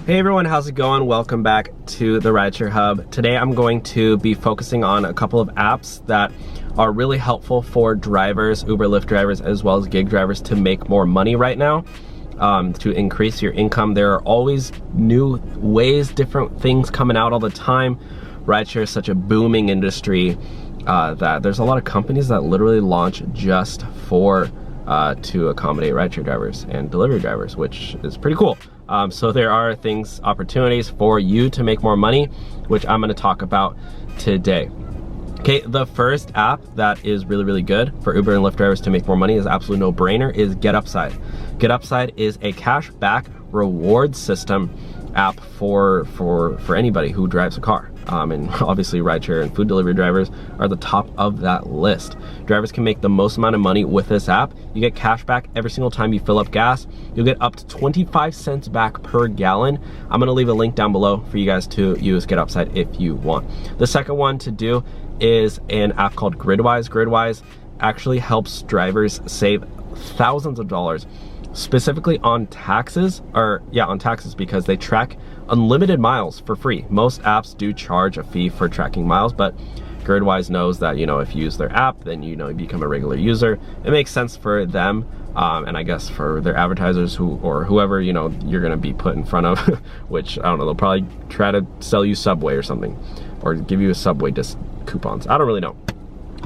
Hey everyone, how's it going? Welcome back to the Rideshare Hub. Today I'm going to be focusing on a couple of apps that are really helpful for drivers, Uber, Lyft drivers, as well as gig drivers to make more money right now, to increase your income. There are always new ways, different things coming out all the time. Rideshare is such a booming industry that there's a lot of companies that literally launch just for to accommodate rideshare drivers and delivery drivers, which is pretty cool. So there are opportunities for you to make more money, which I'm going to talk about today. Okay, the first app that is really good for Uber and Lyft drivers to make more money is absolute no-brainer is GetUpside. GetUpside is a cashback reward system app for anybody who drives a car. And obviously rideshare and food delivery drivers are the top of that list. Drivers can make the most amount of money with this app. You get cash back every single time you fill up gas. You'll get up to 25 cents back per gallon. I'm gonna leave a link down below for you guys to use GetUpside if you want. The second one to do is an app called Gridwise. Gridwise actually helps drivers save thousands of dollars, specifically on taxes, because they track unlimited miles for free. Most apps do charge a fee for tracking miles, but Gridwise knows that, if you use their app, then you become a regular user. It makes sense for them, and I guess for their advertisers or whoever you're gonna be put in front of, which I don't know, they'll probably try to sell you Subway or something, or give you a Subway coupons. I don't really know,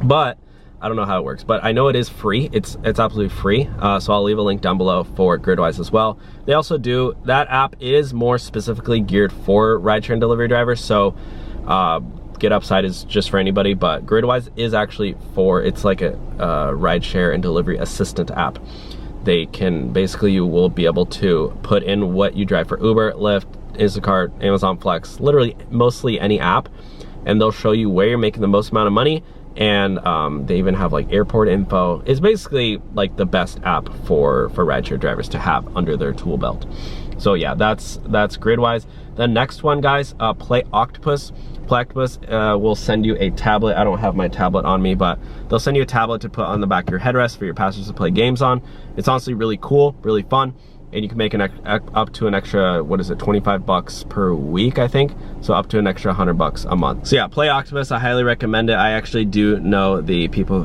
but I don't know how it works, but I know it is free. It's absolutely free. So I'll leave a link down below for Gridwise as well. They also do, that app is more specifically geared for rideshare and delivery drivers. So GetUpside is just for anybody, but Gridwise is actually it's like a rideshare and delivery assistant app. They can, basically you will be able to put in what you drive for Uber, Lyft, Instacart, Amazon Flex, literally mostly any app, and they'll show you where you're making the most amount of money. And they even have like airport info. It's basically like the best app for rideshare drivers to have under their tool belt. So yeah, that's Gridwise. The next one, guys, Play Octopus. Play Octopus will send you a tablet. I don't have my tablet on me, but they'll send you a tablet to put on the back of your headrest for your passengers to play games on. It's honestly really cool, really fun. And you can make up to an extra, what is it, 25 bucks per week, I think. So up to an extra 100 bucks a month. So yeah, Play Octopus, I highly recommend it. I actually do know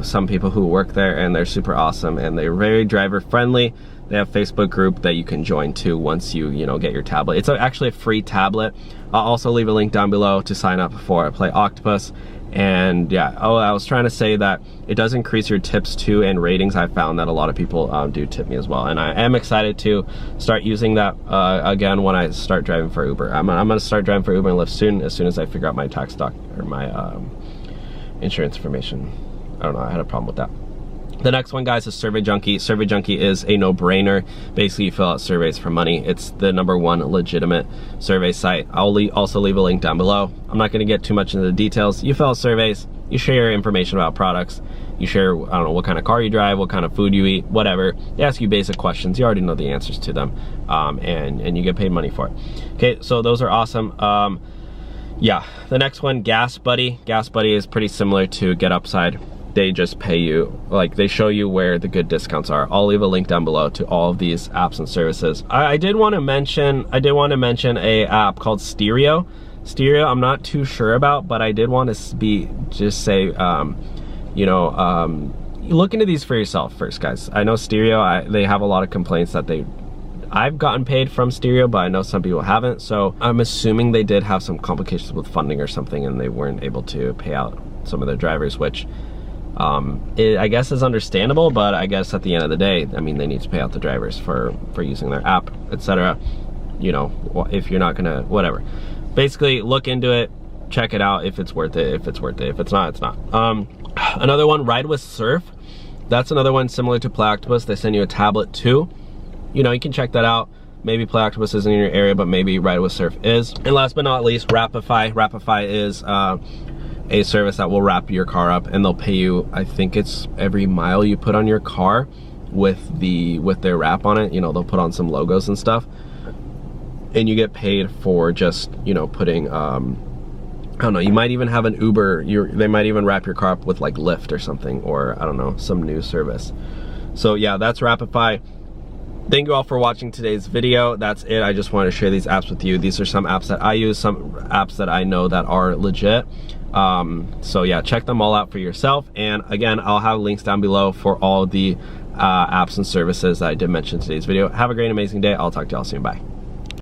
some people who work there, and they're super awesome, and they're very driver friendly. They have a Facebook group that you can join to once you get your tablet. It's actually a free tablet. I'll also leave a link down below to sign up for Play Octopus. And yeah, I was trying to say that it does increase your tips too and ratings. I found that a lot of people do tip me as well, and I am excited to start using that again when I start driving for Uber. I'm gonna start driving for Uber and Lyft soon, as soon as I figure out my tax doc or my insurance information. I don't know, I had a problem with that. The next one, guys, is Survey Junkie. Survey Junkie is a no-brainer. Basically, you fill out surveys for money. It's the #1 legitimate survey site. I'll also leave a link down below. I'm not going to get too much into the details. You fill out surveys, you share information about products, you share, I don't know, what kind of car you drive, what kind of food you eat, whatever. They ask you basic questions. You already know the answers to them, and you get paid money for it. Okay, so those are awesome. Yeah, the next one, Gas Buddy. Gas Buddy is pretty similar to GetUpside. They just pay you, like they show you where the good discounts are. I'll leave a link down below to all of these apps and services. I did want to mention a app called Steereo. Steereo, I'm not too sure about, but I did want to say, look into these for yourself first, guys. I know Steereo, they have a lot of complaints that I've gotten paid from Steereo, but I know some people haven't. So I'm assuming they did have some complications with funding or something, and they weren't able to pay out some of their drivers, which I guess is understandable, but I guess at the end of the day, I mean, they need to pay out the drivers for using their app, etc. If you're not gonna, whatever. Basically, look into it, check it out if it's worth it. If it's worth it, if it's not, it's not. Another one, Ride with Surf. That's another one similar to Play Octopus. They send you a tablet too. You can check that out. Maybe Play Octopus isn't in your area, but maybe Ride with Surf is. And last but not least, Wrapify. Wrapify is a service that will wrap your car up, and they'll pay you, I think it's every mile you put on your car with their wrap on it. They'll put on some logos and stuff, and you get paid for just putting I don't know, you might even have an Uber, they might even wrap your car up with like Lyft or something, or I don't know, some new service. So yeah, that's Wrapify. Thank you all for watching today's video. That's it. I just wanted to share these apps with you. These are some apps that I use, some apps that I know that are legit. So yeah, check them all out for yourself. And again, I'll have links down below for all the apps and services that I did mention in today's video. Have a great, amazing day. I'll talk to y'all soon. Bye.